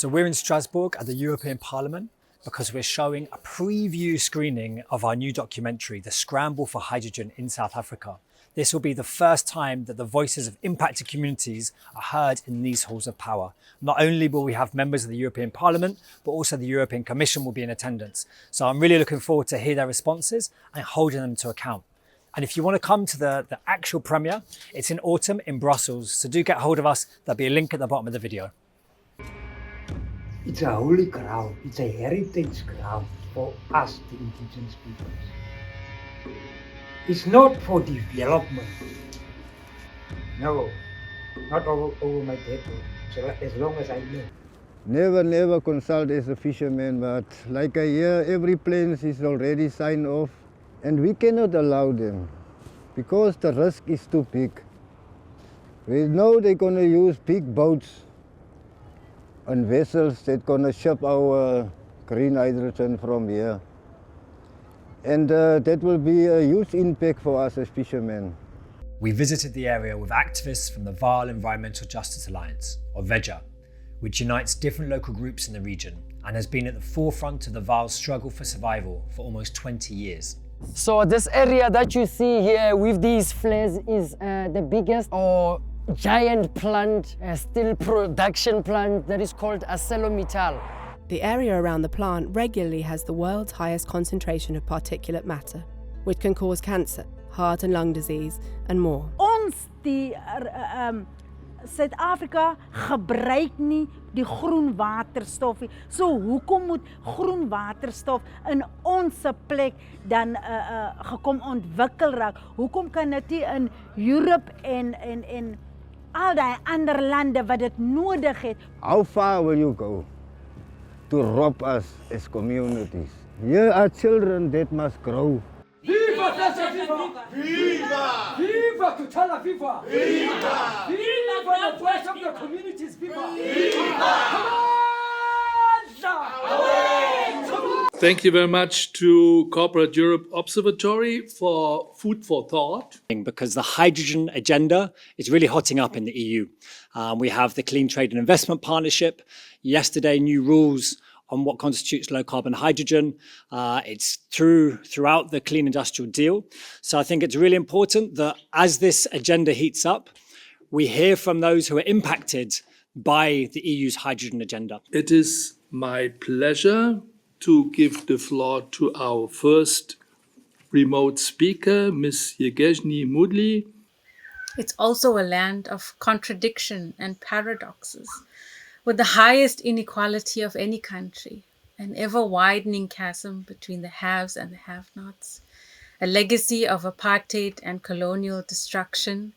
So we're in Strasbourg at the European Parliament because we're showing a preview screening of our new documentary, The Scramble for Hydrogen in South Africa. This will be the first time that the voices of impacted communities are heard in these halls of power. Not only will we have members of the European Parliament, but also the European Commission will be in attendance. So I'm really looking forward to hear their responses and holding them to account. And if you want to come to the actual premiere, it's in autumn in Brussels. So do get hold of us. There'll be a link at the bottom of the video. It's a holy ground. It's a heritage ground for us, the indigenous peoples. It's not for development. No, not over my dead body, so as long as I live. Never consult as a fisherman, but like I hear, every plane is already signed off, and we cannot allow them because the risk is too big. We know they're going to use big boats and vessels that going to ship our green hydrogen from here. And that will be a huge impact for us as fishermen. We visited the area with activists from the Vaal Environmental Justice Alliance, or VEJA, which unites different local groups in the region and has been at the forefront of the Vaal struggle for survival for almost 20 years. So this area that you see here with these flares is the biggest or giant plant, steel production plant that is called ArcelorMittal. The area around the plant regularly has the world's highest concentration of particulate matter, which can cause cancer, heart and lung disease, and more. Ons die Suid-Afrika gebruik nie die groen waterstof nie. So hoekom moet groen waterstof in ons plek dan gekom ontwikkel raak? Hoekom kan dit nie in Europe en al die ander lande wat dit nodig het? How far will you go to rob us as communities? Here are children that must grow. Viva Viva! Viva! Viva Tutela Viva! Viva! Viva the voice of the communities! Viva! Viva! Thank you very much to Corporate Europe Observatory for food for thought. Because the hydrogen agenda is really hotting up in the EU. We have the Clean Trade and Investment Partnership. Yesterday, new rules on what constitutes low carbon hydrogen. It's throughout the Clean Industrial Deal. So I think it's really important that as this agenda heats up, we hear from those who are impacted by the EU's hydrogen agenda. It is my pleasure to give the floor to our first remote speaker, Ms. Yegezhny Mudli. It's also a land of contradiction and paradoxes, with the highest inequality of any country, an ever-widening chasm between the haves and the have-nots, a legacy of apartheid and colonial destruction,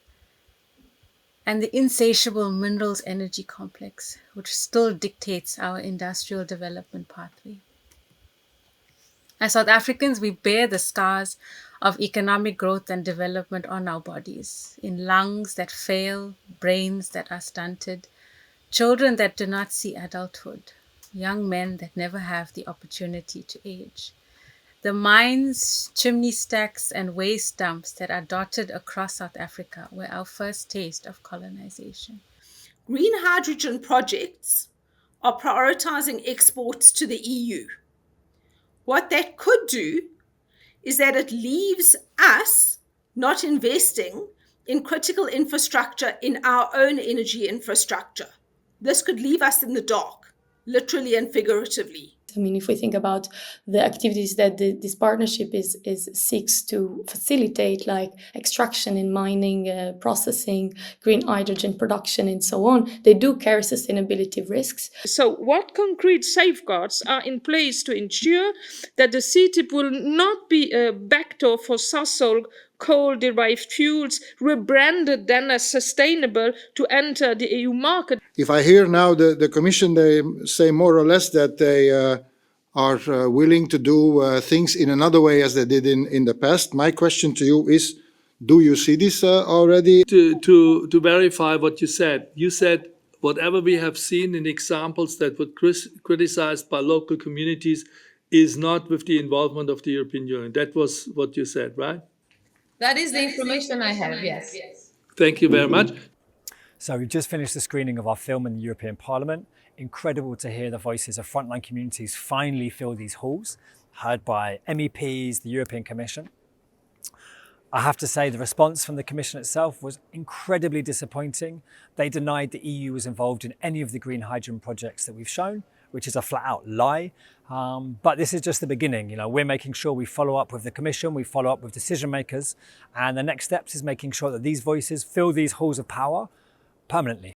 and the insatiable minerals energy complex, which still dictates our industrial development pathway. As South Africans, we bear the scars of economic growth and development on our bodies, in lungs that fail, brains that are stunted, children that do not see adulthood, young men that never have the opportunity to age. The mines, chimney stacks, and waste dumps that are dotted across South Africa were our first taste of colonization. Green hydrogen projects are prioritizing exports to the EU. What that could do is that it leaves us not investing in critical infrastructure in our own energy infrastructure. This could leave us in the dark, literally and figuratively. I mean, if we think about the activities that this partnership seeks to facilitate, like extraction and mining, processing, green hydrogen production, and so on, they do carry sustainability risks. So what concrete safeguards are in place to ensure that the CTIP will not be a backdoor for Sasol coal-derived fuels, rebranded then as sustainable to enter the EU market? If I hear now the Commission, they say more or less that they are willing to do things in another way as they did in the past. My question to you is, do you see this already? To verify what you said whatever we have seen in examples that were criticized by local communities is not with the involvement of the European Union. That was what you said, right? That is the information I have, yes. Thank you very much. So we've just finished the screening of our film in the European Parliament. incredible to hear the voices of frontline communities finally fill these halls, heard by MEPs, the European Commission. I have to say the response from the Commission itself was incredibly disappointing. They denied the EU was involved in any of the green hydrogen projects that we've shown, which is a flat out lie. But this is just the beginning. You know, we're making sure we follow up with the Commission, we follow up with decision makers, and the next steps is making sure that these voices fill these halls of power permanently.